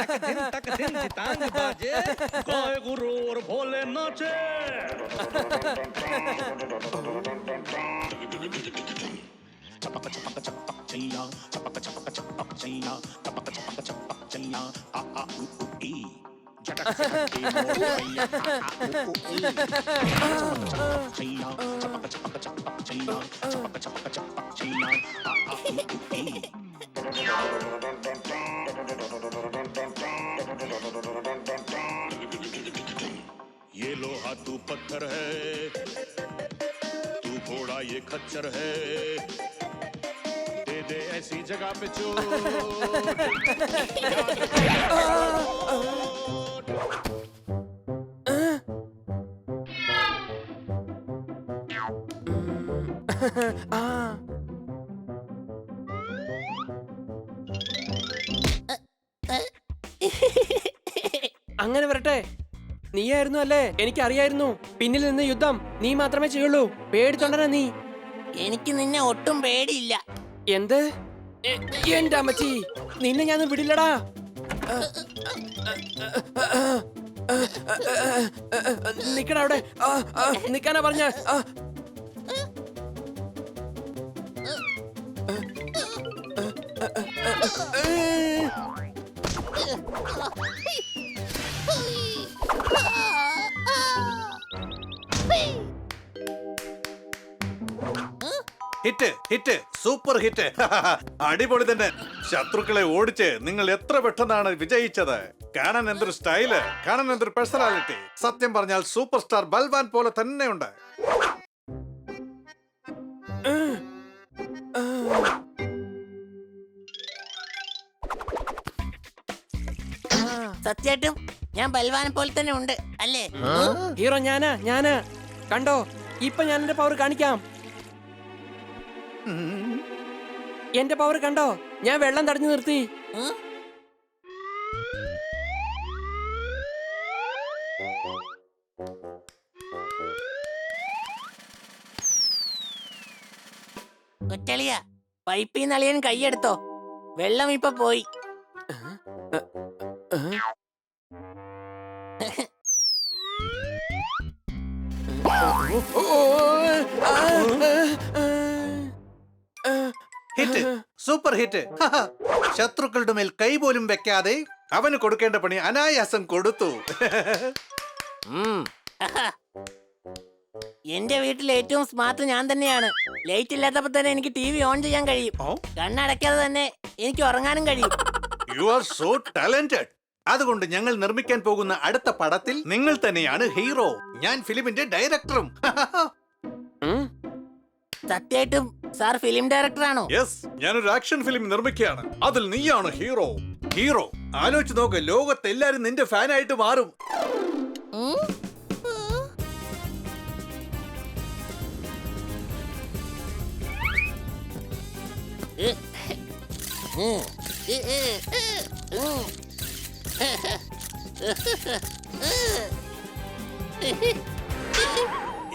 तक दिन तांग बाजे गाय गुरु और भोले नाचे चपक चपक चपक चैया चपक चपक चपक चैया चपक चपक चपक चैया आ आ उ ई झटक से हट्टी मोर भैया आ आ उ ई चपक चैया चपक चपक चपक चैया चपक चपक चपक चैया आ आ उ ई ये लोहा तू पत्थर है तू घोड़ा ये खच्चर है दे दे ऐसी जगह पे चोट അങ്ങനെ വരട്ടെ. നീയായിരുന്നു അല്ലേ? എനിക്കറിയായിരുന്നു. പിന്നിൽ നിന്ന് യുദ്ധം നീ മാത്രമേ ചെയ്യുള്ളൂ. പേടിത്തൊണ്ടനാ നീ. എനിക്ക് നിന്നെ ഒട്ടും പേടിയില്ല. എന്ത്? എന്റെ അമ്മച്ചി, നിന്നെ ഞാൻ വിടില്ലടാ. നിക്കടാ അവിടെ. നിക്കാനാ പറഞ്ഞ. Hit hit super hit. അടിപൊളി തന്നെ. ശത്രുക്കളെ ഓടിച്ച് നിങ്ങൾ എത്ര പെട്ടെന്നാണ് വിജയിച്ചത്. കാണാൻ എന്തൊരു സ്റ്റൈല്, കാണാൻ എന്തൊരു പേഴ്സണാലിറ്റി. സത്യം പറഞ്ഞാൽ സൂപ്പർ സ്റ്റാർ ബൽവാൻ പോലെ തന്നെയുണ്ട്. സത്യായിട്ടും ഞാൻ ബൽവാനെ പോലെ തന്നെ ഉണ്ട് അല്ലേ? ഹീറോ ഞാനാ. കണ്ടോ, ഇപ്പൊ ഞാൻ എന്റെ പവർ കാണിക്കാം. എന്റെ പവർ കണ്ടോ? ഞാൻ വെള്ളം തടഞ്ഞു നിർത്തി. കൊറ്റളിയ, പൈപ്പിൽ നിന്ന് അളിയൻ കൈയെടുത്തോ. വെള്ളം ഇപ്പൊ പോയി. Hit super hit. ശത്രുക്കളുടെ മേൽ കൈ പോലും വെക്കാതെ അവന് കൊടുക്കേണ്ട പണി അനായാസം കൊടുത്തു. എന്റെ വീട്ടിൽ ഏറ്റവും സ്മാർട്ട് ഞാൻ തന്നെയാണ്. ലൈറ്റ് ഇല്ലാത്തപ്പോ തന്നെ എനിക്ക് TV ഓൺ ചെയ്യാൻ കഴിയും. കണ്ണടയ്ക്കാതെ തന്നെ എനിക്ക് ഉറങ്ങാനും കഴിയും. You are so talented. അതുകൊണ്ട് ഞങ്ങൾ നിർമ്മിക്കാൻ പോകുന്ന അടുത്ത പടത്തിൽ നിങ്ങൾ തന്നെയാണ് ഹീറോ. ഞാൻ ഫിലിമിന്റെ ഡയറക്ടറും. സത്യമായിട്ടും സാർ ഫിലിം ഡയറക്ടറാണോ? യെസ്, ഞാനൊരു ആക്ഷൻ ഫിലിം നിർമ്മിക്കുകയാണ്. അതിൽ നീയാണ് ഹീറോ. ഹീറോ ആലോചിച്ച് നോക്ക്, ലോകത്ത് എല്ലാരും നിന്റെ ഫാനായിട്ട് മാറും.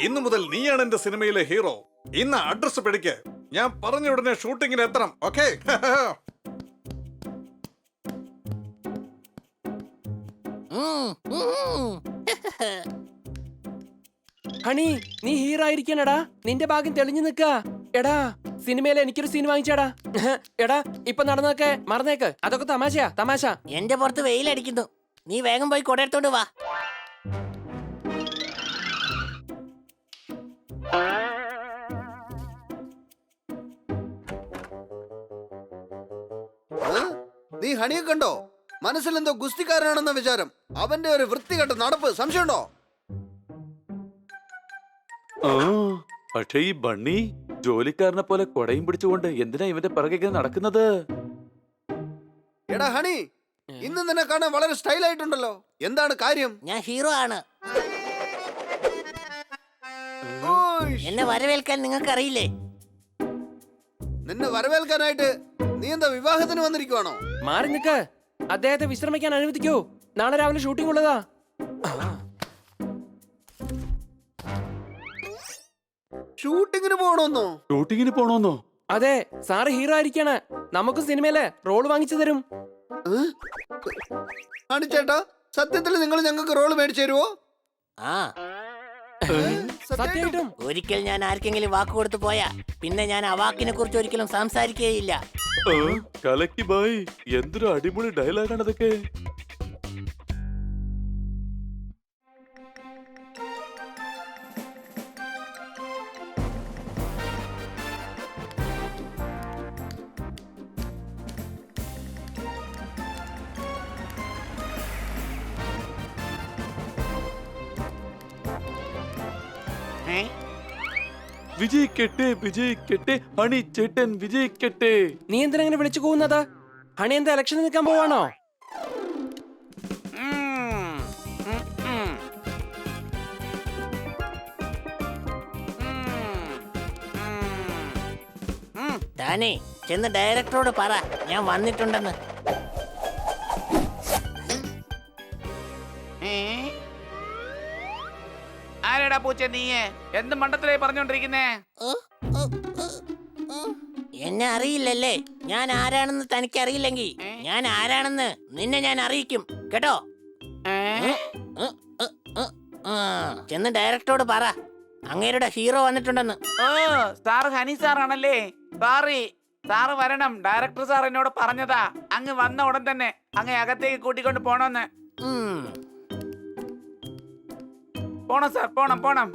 ഇന്നു മുതൽ നീയാണ് എന്റെ സിനിമയിലെ ഹീറോ. ഇന്ന് അഡ്രസ് പിടിക്ക്. ഞാൻ പറഞ്ഞ ഉടനെ ഷൂട്ടിങ്ങിന് എത്തണം. ഓക്കേ? ഹണി, നീ ഹീറോ ആയിരിക്കണടാ. നിന്റെ ഭാഗ്യം തെളിഞ്ഞു നിക്ക. എടാ, സിനിമയിൽ എനിക്കൊരു സീൻ വാങ്ങിച്ചാടാ. എടാ, ഇപ്പൊ നടന്നൊക്കെ മറന്നേക്ക്. അതൊക്കെ തമാശയാ, തമാശ. എന്റെ പുറത്ത് വെയിലടിക്കുന്നു. നീ വേഗം പോയി കൊടയെടുത്തോണ്ട് വാ. നീ ഹണിയെ കണ്ടോ? മനസ്സിലെന്തോ ഗുസ്തിക്കാരനാണെന്ന വിചാരം. അവന്റെ ഒരു വൃത്തികെട്ട നടപ്പ് സംശയമുണ്ടോ? പക്ഷേ ഈ ബണ്ണി ജോലിക്കാരനെ പോലെ കൊടയും പിടിച്ചുകൊണ്ട് എന്തിനാ ഇവന്റെ പിറകെ നടക്കുന്നത്? എടാ ഹണി, ഇന്ന് നിന്നെ കാണാൻ വളരെ സ്റ്റൈൽ ആയിട്ടുണ്ടല്ലോ. എന്താണ് കാര്യം? ഞാൻ ഹീറോ ആണ്. ഓയ്, എന്നെ വരവേൽക്കാൻ നിങ്ങൾക്ക് അറിയില്ലേ? നിന്നെ വരവേൽക്കാനായിട്ട് നീ എന്താ വിവാഹത്തിന് വന്നിരിക്കുവാണോ? മാറി നിക്ക്. അദ്ദേഹത്തെ വിശ്രമിക്കാൻ അനുവദിക്കൂ. നാളെ രാവിലെ ഷൂട്ടിംഗ് ഉള്ളതാ. ഷൂട്ടിങ്ങിന് പോകണമെന്നോ? ഷൂട്ടിങ്ങിന് പോണോന്നോ? അതെ, സാറ് ഹീറോ ആയിരിക്കാണ്. നമുക്ക് സിനിമയിലെ റോള് വാങ്ങിച്ചു തരും. ഹണി ചേട്ടാ, സത്യത്തിൽ നിങ്ങൾ ഞങ്ങൾക്ക് റോള് മേടിച്ചു തരുവോ? ആ സത്യമായിട്ടും ഒരിക്കൽ ഞാൻ ആർക്കെങ്കിലും വാക്ക് കൊടുത്തു പോയാ പിന്നെ ഞാൻ ആ വാക്കിനെ കുറിച്ച് ഒരിക്കലും സംസാരിക്കുകയില്ല. കലക്കി ബായ്, എന്തൊരു അടിപൊളി ഡയലോഗാണ് അതൊക്കെ. വിജയിക്കട്ടെ വിജയിക്കട്ടെ, ഹണി ചേട്ടൻ വിജയിക്കട്ടെ. നീ എന്തിനാ അങ്ങനെ വിളിച്ചു പോകുന്നത്? ഹണി എന്താ ഇലക്ഷന് നിൽക്കാൻ പോവാണോ? താനേ ചെന്ന് ഡയറക്ടറോട് പറ ഞാൻ വന്നിട്ടുണ്ടെന്ന്. ആരെടാ പൂച്ച നീയെ? എന്ത് മണ്ടത്തിലായി പറഞ്ഞോണ്ടിരിക്കുന്നേ? എന്നെ അറിയില്ലല്ലേ? ഞാൻ ആരാണെന്ന് തനിക്ക് അറിയില്ലെങ്കിൽ ഞാൻ ആരാണെന്ന് നിന്നെ ഞാൻ അറിയിക്കും കേട്ടോ. ചെന്ന് ഡയറക്ടറോട് പറ അങ്ങേരുടെ ഹീറോ വന്നിട്ടുണ്ടെന്ന്. ഓ, സാർ ഹനി സാറാണല്ലേ? സോറി, സാറ് വരണം. ഡയറക്ടർ സാർ എന്നോട് പറഞ്ഞതാ അങ്ങ് വന്ന ഉടൻ തന്നെ അങ്ങ് അകത്തേക്ക് കൂട്ടിക്കൊണ്ട് പോണോന്ന്. ഉം. പോണം സാർ, പോണം പോണം.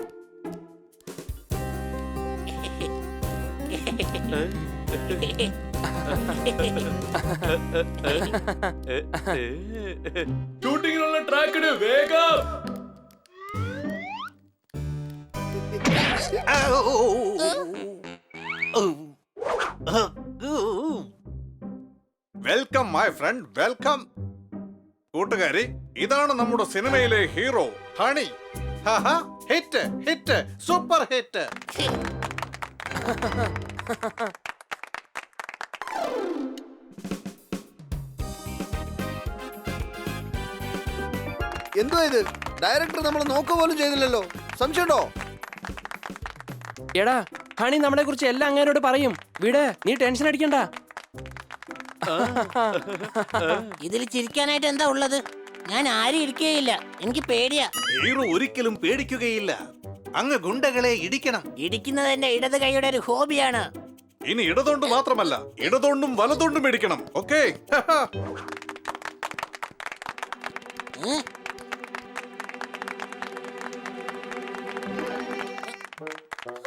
ഷൂട്ടിങ്ങിനുള്ള ട്രാക്കിന് വേഗം. Welcome my friend, welcome. കൂട്ടുകാരി, ഇതാണ് നമ്മുടെ സിനിമയിലെ hero honey. Hit hit super hit. എന്തുവാ ഇത്? ഡയറക്ടർ നമ്മൾ നോക്കുക പോലും ചെയ്തില്ലല്ലോ. സംശയമുണ്ടോ? എടാ, ഹണി നമ്മളെ കുറിച്ച് എല്ലാം അങ്ങേരോട് പറയും. വിട്, നീ ടെൻഷൻ അടിക്കണ്ട. ഇതിൽ ചിരിക്കാനായിട്ട് എന്താ ഉള്ളത്? ഞാൻ ആരും ഇരിക്കുകയില്ല, എനിക്ക് പേടിയാ. ഹീറോ ഒരിക്കലും പേടിക്കുകയില്ല. അങ്ങ് ഗുണ്ടകളെ ഇടിക്കണം. ഇടിക്കുന്നത് എന്റെ ഇടത് കൈയുടെ ഒരു ഹോബിയാണ്. ഇനി ഇടതൊണ്ട് മാത്രമല്ല, ഇടതൊണ്ടും വലതൊണ്ടും മേടിക്കണം. ഓക്കേ? ഉം.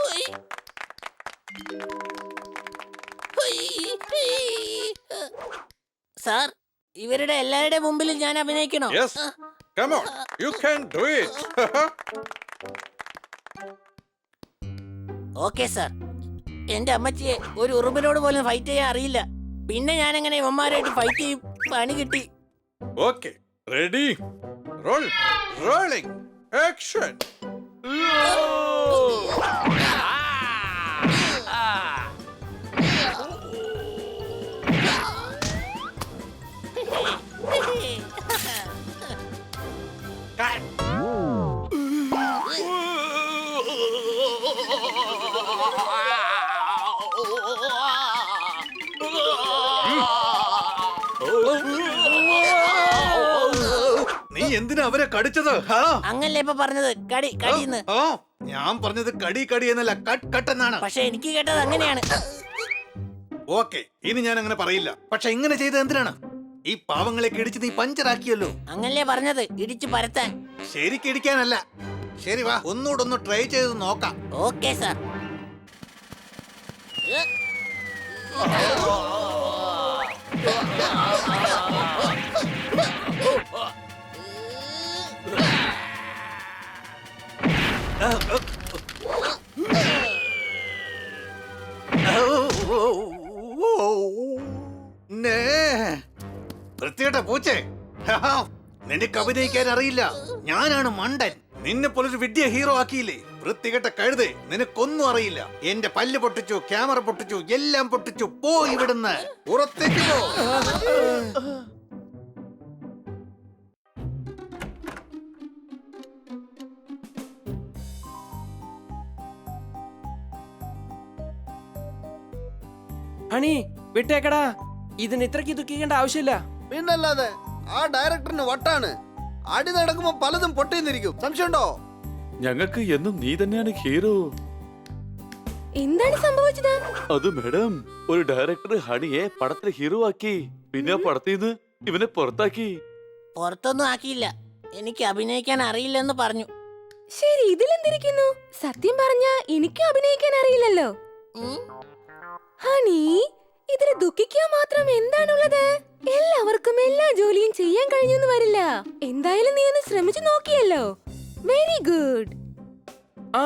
ഹുയ്. ഹുയ്. സാർ, ഇവരുടെ എല്ലാവരുടെ മുമ്പിൽ ഞാൻ അഭിനയിക്കണോ? Yes. Come on, you can do it. Okay sir. എന്റെ അമ്മച്ചിയെ ഒരു ഉറുമ്പിനോട് പോലും ഫൈറ്റ് ചെയ്യാൻ അറിയില്ല. പിന്നെ ഞാൻ എങ്ങനെ ഇവന്മാരായിട്ട് ഫൈറ്റ് ചെയ്യും? പണി കിട്ടി. Okay, ready? Roll, rolling, action. നീ എന്തിനാ അവരെ കടിച്ചത്? അങ്ങല്ലേ ഇപ്പൊ പറഞ്ഞത് കടി കടിന്ന്. ഞാൻ പറഞ്ഞത് കടി കടി എന്നല്ല, കട്ട് കട്ട് എന്നാണ്. പക്ഷെ എനിക്ക് കേട്ടത് അങ്ങനെയാണ്. ഓക്കെ, ഇനി ഞാൻ അങ്ങനെ പറയില്ല. പക്ഷെ ഇങ്ങനെ ചെയ്തത് എന്തിനാണ്? ഈ പാവങ്ങളെ ഇടിച്ച് നീ പഞ്ചറാക്കിയല്ലോ. അങ്ങല്ലേ പറഞ്ഞത് ഇടിച്ചു പരത്താൻ. ശരിക്കിടിക്കാനല്ല. ശരി, വാ, ഒന്നുകൂടെ ഒന്ന് ട്രൈ ചെയ്ത് നോക്കാം. Okay sir. വൃത്തികെട്ട പൂച്ചേ, നിനക്ക് അഭിനയിക്കാൻ അറിയില്ല. ഞാനാണ് മണ്ടൻ. നിന്നെ പോലൊരു വിഡ്ഢിയെ ഹീറോ ആക്കിയില്ലേ? വൃത്തികെട്ട കഴുതേ, നിനക്കൊന്നും അറിയില്ല. എന്റെ പല്ല് പൊട്ടിച്ചു, ക്യാമറ പൊട്ടിച്ചു, എല്ലാം പൊട്ടിച്ചു. പോ ഇവിടുന്ന്, പുറത്തേക്ക് പോ. ഹണി, വിട്ടേക്കടാ. ഇതിന് ഇത്രയ്ക്ക് ദുഃഖിക്കേണ്ട ആവശ്യമില്ല. പിന്നല്ലാതെ ആ ഡയറക്ടറിന് വട്ടാണ്. അടി നടക്കുമ്പോ പലതും പൊട്ടിന്നിരിക്കും. സംശയമുണ്ടോ? ഞങ്ങൾക്ക് എന്നും നീ തന്നെയാണ് ഹീറോ. എന്താണ് സംഭവിച്ചത്? അത് മാഡം, ഒരു ഡയറക്ടർ ഹണിയെ പടത്തിൽ ഹീറോ ആക്കി. പിന്നെ ആ പടത്തിൽ നിന്ന് ഇവനെ പുറത്താക്കി. പുറത്തൊന്നും ആക്കിയില്ല. എനിക്ക് അഭിനയിക്കാൻ അറിയില്ലെന്ന് പറഞ്ഞു. ശരി, ഇതിലെന്തിരിക്കുന്നു? സത്യം പറഞ്ഞ എനിക്ക് അഭിനയിക്കാൻ അറിയില്ലല്ലോ. ഉം. ഹണി, ഇതിൽ ദുഃഖിക്കാൻ മാത്രം എന്താണുള്ളത്? എല്ലാവർക്കും എല്ലാ ജോലിയും ചെയ്യാൻ കഴിഞ്ഞെന്ന് വരില്ല. എന്തായാലും നീ ഒന്ന് ശ്രമിച്ചു നോക്കിയല്ലോ. Very good. ആ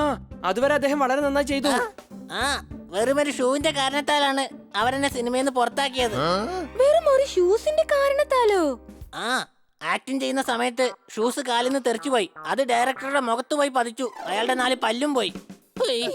അതുവരെ അദ്ദേഹം വളരെ നന്നായി ചെയ്തു. ആ വെറും ഒരു ഷൂവിന്റെ കാരണത്താലാണ് അവരെന്നെ സിനിമയിൽ നിന്ന് പുറത്താക്കിയത്. വെറും ഒരു ഷൂസിന്റെ കാരണത്താലോ? ആ ആക്ടിങ് ചെയ്യുന്ന സമയത്ത് ഷൂസ് കാലിൽ നിന്ന് തെറിച്ചുപോയി. അത് ഡയറക്ടറുടെ മുഖത്ത് പോയി പതിച്ചു. അയാളുടെ 4 പല്ലും പോയി. ഹുയ്.